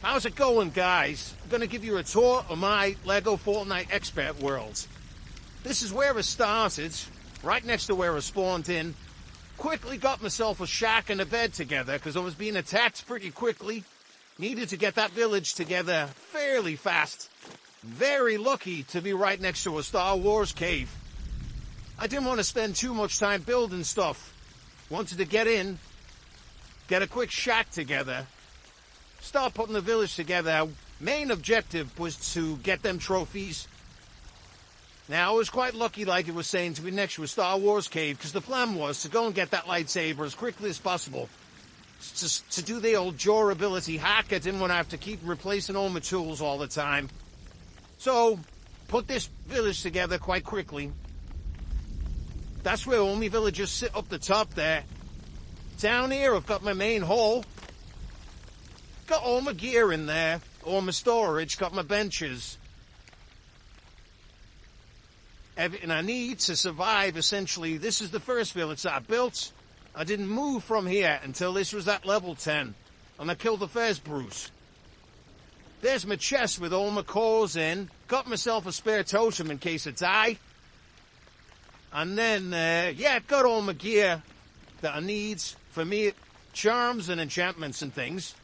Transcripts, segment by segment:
How's it going, guys? I'm gonna give you a tour of my LEGO Fortnite Expert World. This is where it started, right next to where I spawned in. Quickly got myself a shack and a bed together because I was being attacked pretty quickly. Needed to get that village together fairly fast. Very lucky to be right next to a Star Wars cave. I didn't want to spend too much time building stuff. Wanted to get in, get a quick shack together, start putting the village together. Main objective was to get them trophies. Now, I was quite lucky, like it was saying, to be next to a Star Wars cave, because the plan was to go and get that lightsaber as quickly as possible. To do the old durability hack. I didn't want to have to keep replacing all my tools all the time. So, put this village together quite quickly. That's where all my villagers sit up the top there. Down here, I've got my main hall. Got all my gear in there, all my storage, got my benches. Everything I need to survive, essentially. This is the first village that I built. I didn't move from here until this was at level 10. And I killed the first brute. There's my chest with all my cores in. Got myself a spare totem in case I die. And then, yeah, got all my gear that I need for me. Charms and enchantments and things.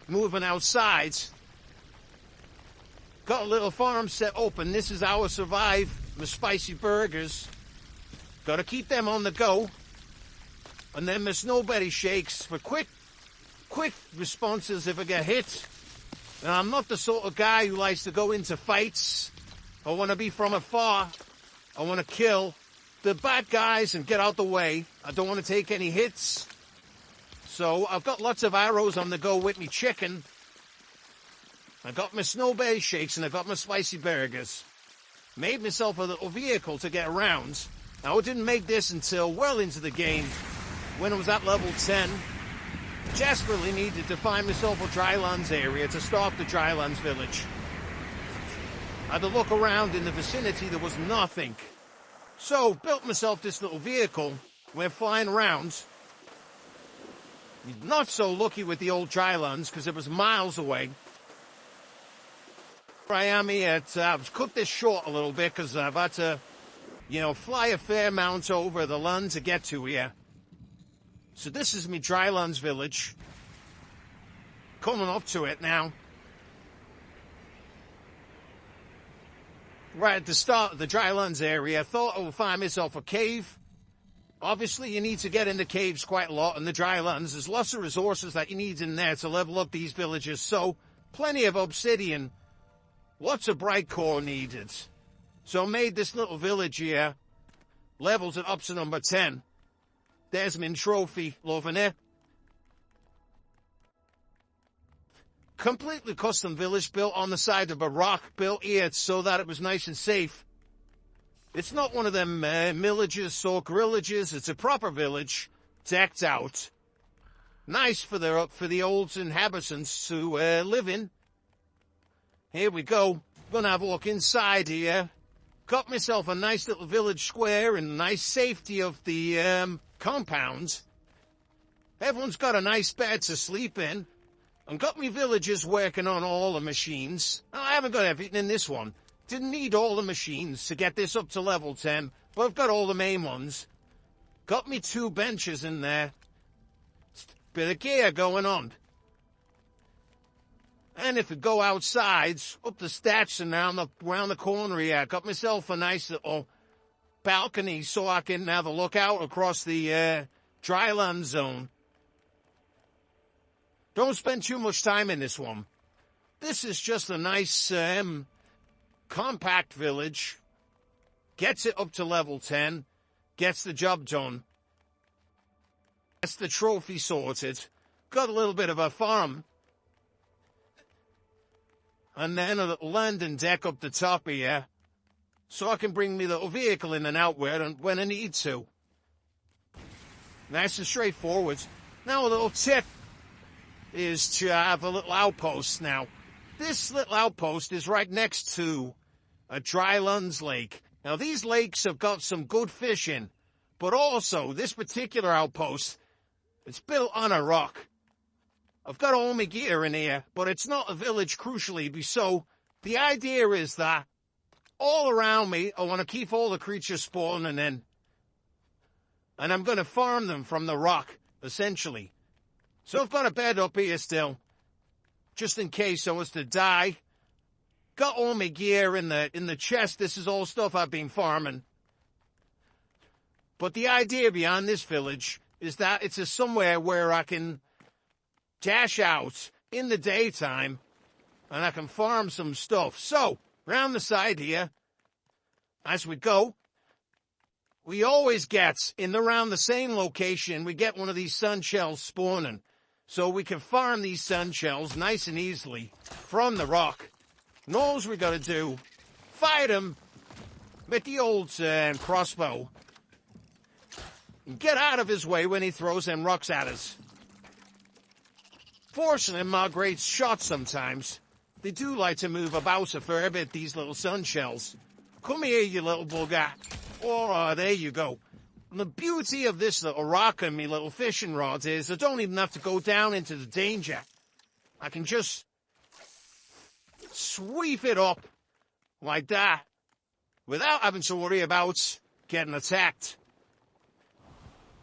Moving outside. Got a little farm set open. This is how I survive my spicy burgers. Gotta keep them on the go. And then my snowberry shakes for quick responses if I get hit. And I'm not the sort of guy who likes to go into fights. I want to be from afar. I want to kill the bad guys and get out the way. I don't want to take any hits. So I've got lots of arrows on the go with me chicken. I got my snowberry shakes and I got my spicy burgers. Made myself a little vehicle to get around. Now, I didn't make this until well into the game, when I was at level 10. Desperately needed to find myself a drylands area to start the drylands village. I had to look around in the vicinity, there was nothing. So, built myself this little vehicle. Went flying around. Not so lucky with the old drylands, because it was miles away. I am here. I've cut this short a little bit, because I've had to, fly a fair amount over the land to get to here. So this is my drylands village. Coming up to it now. Right at the start of the drylands area, I thought I would find myself a cave. Obviously, you need to get into caves quite a lot in the drylands. There's lots of resources that you need in there to level up these villages. So, plenty of obsidian. Lots of bright core needed. So I made this little village here. Levels it up to number 10. There's my trophy, loving it. Completely custom village built on the side of a rock, built here so that it was nice and safe. It's not one of them villages or grillages. It's a proper village, decked out. Nice for the old inhabitants to live in. Here we go. Gonna have a look inside here. Got myself a nice little village square and nice safety of the compound. Everyone's got a nice bed to sleep in. And got me villagers working on all the machines. I haven't got everything in this one. Didn't need all the machines to get this up to level 10. But I've got all the main ones. Got me 2 benches in there. Bit of gear going on. And if we go outside, up the steps and around the corner here, got myself a nice little balcony so I can have a look out across the dryland zone. Don't spend too much time in this one. This is just a nice, compact village. Gets it up to level 10. Gets the job done. Gets the trophy sorted. Got a little bit of a farm. And then a little landing deck up the top here. So I can bring me little vehicle in and out when I need to. Nice and straightforward. Now a little tip is to have a little outpost now. This little outpost is right next to a drylands lake. Now these lakes have got some good fishing, but also this particular outpost, it's built on a rock. I've got all my gear in here, but it's not a village crucially, so the idea is that all around me, I want to keep all the creatures spawning in, and I'm going to farm them from the rock, essentially. So I've got a bed up here still, just in case I was to die. Got all my gear in the chest. This is all stuff I've been farming. But the idea behind this village is that it's somewhere where I can dash out in the daytime and I can farm some stuff. So, round the side here, as we go, we always get in around the same location, we get one of these sun shells spawning. So we can farm these sun shells nice and easily from the rock. And all we got to do, fight him with the old crossbow. And get out of his way when he throws them rocks at us. Fortunately, my great shot sometimes. They do like to move about a fair bit, these little sun shells. Come here, you little bugger. Oh, there you go. And the beauty of this little rock and me little fishing rod is I don't even have to go down into the danger. I can just sweep it up like that without having to worry about getting attacked.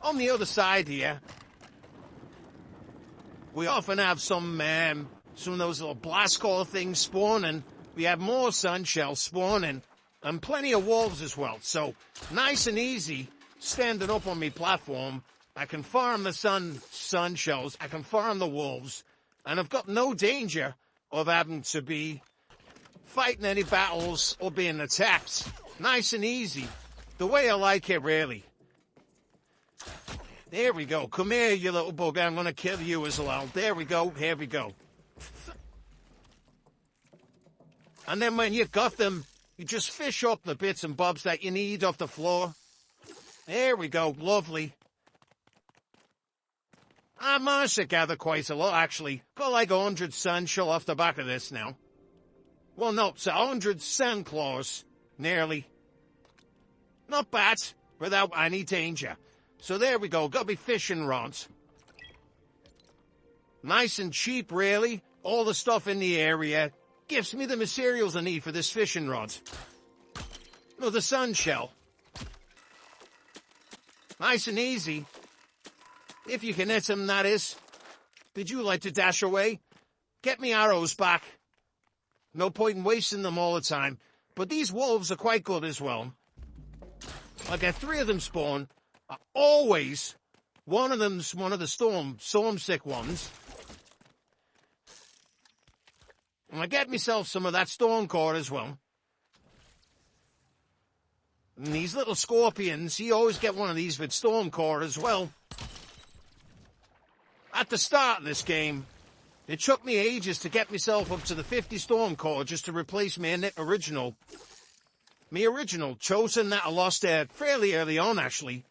On the other side here, we often have some of those little blast core things spawning. We have more sun shells spawning and plenty of wolves as well. So nice and easy, standing up on my platform, I can farm the sun shells, I can farm the wolves, and I've got no danger of having to be fighting any battles or being attacked. Nice and easy. The way I like it, really. There we go. Come here, you little bugger. I'm going to kill you as well. There we go. Here we go. And then when you've got them, you just fish up the bits and bobs that you need off the floor. There we go. Lovely. I managed to gather quite a lot, actually. Got like 100 sand shell off the back of this now. Well, no, it's 100 sand claws. Nearly. Not bad. Without any danger. So there we go. Got me fishing rods. Nice and cheap, really. All the stuff in the area gives me the materials I need for this fishing rod. Another sun shell. Nice and easy. If you can hit them, that is. Did you like to dash away? Get me arrows back. No point in wasting them all the time. But these wolves are quite good as well. I get 3 of them spawn. Always, one of them's one of the storm sick ones. And I get myself some of that storm core as well. And these little scorpions, you always get one of these with storm core as well. At the start of this game, it took me ages to get myself up to the 50 storm core just to replace my original totem that I lost fairly early on, actually.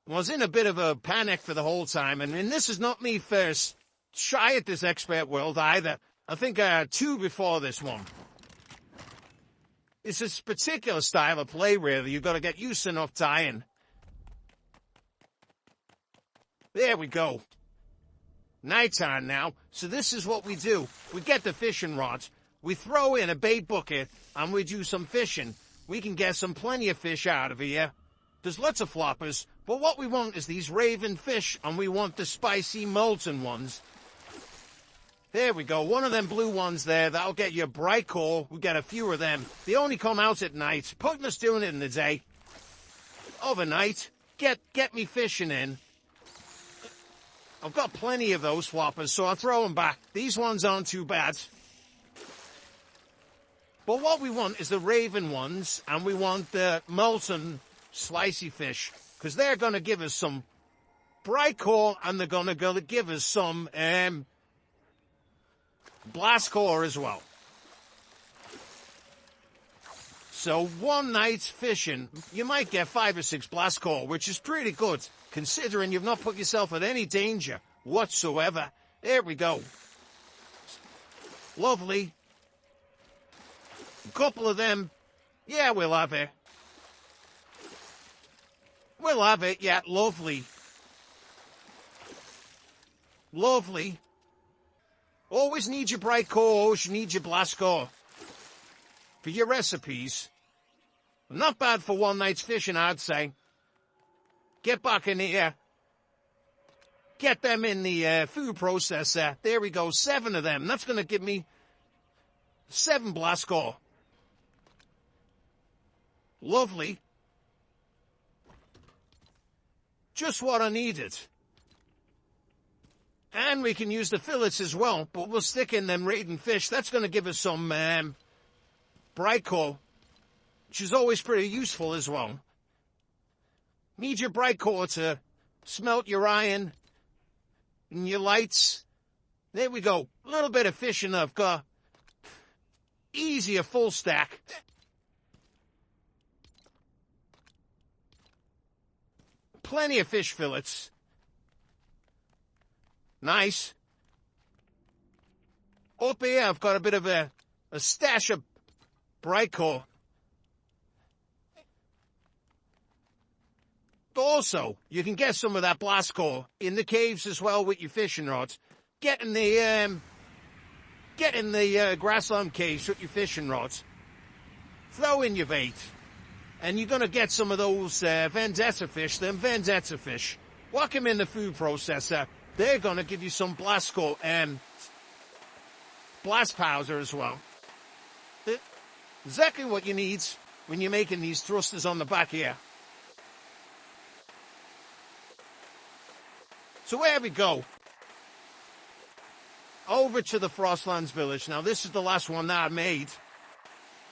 I was in a bit of a panic for the whole time, and this is not me first shy at this expert world either. I think I had 2 before this one. It's this particular style of play, really. You've got to get used to enough dying. There we go. Nighttime now. So this is what we do. We get the fishing rods. We throw in a bait bucket, and we do some fishing. We can get plenty of fish out of here. There's lots of floppers, but what we want is these raven fish, and we want the spicy molten ones. There we go, one of them blue ones there, that'll get you a bright core. We get a few of them. They only come out at night. Pointless doing it in the day. Overnight, get me fishing in. I've got plenty of those floppers, so I'll throw them back. These ones aren't too bad. But what we want is the raven ones, and we want the molten slicey fish, because they're going to give us some bright core, and they're going to give us some blast core as well. So one night's fishing, you might get 5 or 6 blast core, which is pretty good, considering you've not put yourself in any danger whatsoever. There we go. Lovely. A couple of them. Yeah, we'll have it. We'll have it, yeah, lovely. Lovely. Always need your bright core, always need your blast core. For your recipes. Not bad for one night's fishing, I'd say. Get back in here. Get them in the food processor. There we go, 7 of them. That's going to give me 7 blast core. Lovely. Just what I needed. And we can use the fillets as well, but we'll stick in them raiding fish. That's going to give us some bright core, which is always pretty useful as well. Need your bright core to smelt your iron and your lights. There we go. A little bit of fishing I've got. Easy, a full stack. Plenty of fish fillets. Nice. Up here, I've got a bit of a stash of bright core. Also, you can get some of that blast core in the caves as well with your fishing rods. Get in the grassland caves with your fishing rods. Throw in your bait. And you're going to get some of those vendetta fish, them vendetta fish. Whack them in the food processor. They're going to give you some blast core and blast powder as well. Exactly what you need when you're making these thrusters on the back here. So there we go. Over to the Frostlands village. Now this is the last one that I made.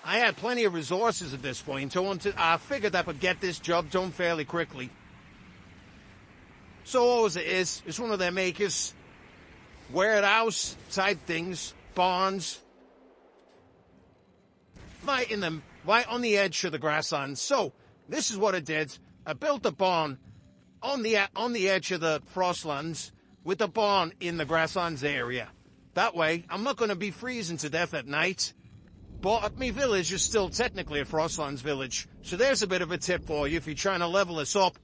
I had plenty of resources at this point. I figured I could get this job done fairly quickly. So all it is, it's one of their makers. Warehouse type things, barns. Right on the edge of the grasslands. So this is what I did. I built a barn on the edge of the Frostlands with a barn in the grasslands area. That way, I'm not going to be freezing to death at night. But my village is still technically a Frostlands village. So there's a bit of a tip for you if you're trying to level this up.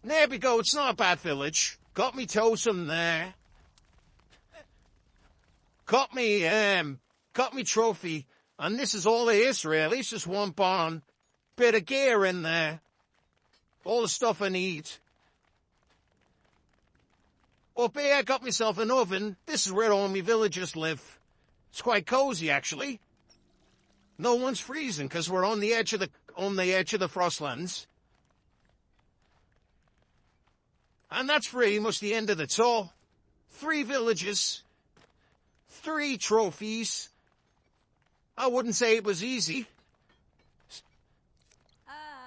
There we go, it's not a bad village. Got me totem there. Got me trophy. And this is all there is really. It's just one barn. Bit of gear in there. All the stuff I need. Up here I got myself an oven. This is where all my villagers live. It's quite cozy, actually. No one's freezing because we're on the edge of the Frostlands. And that's pretty much the end of the tour. 3 villages, 3 trophies. I wouldn't say it was easy,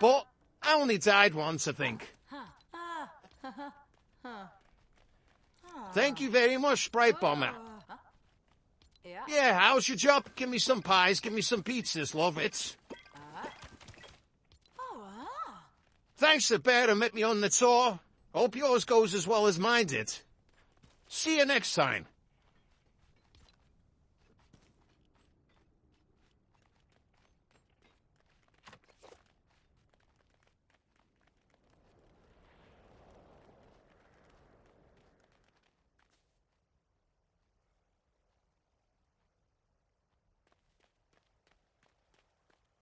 but I only died once, I think. Thank you very much, Sprite Bomber. Yeah, how's your job? Give me some pies, give me some pizzas, love it. Thanks to Bear to meet me on the tour. Hope yours goes as well as mine did. See you next time.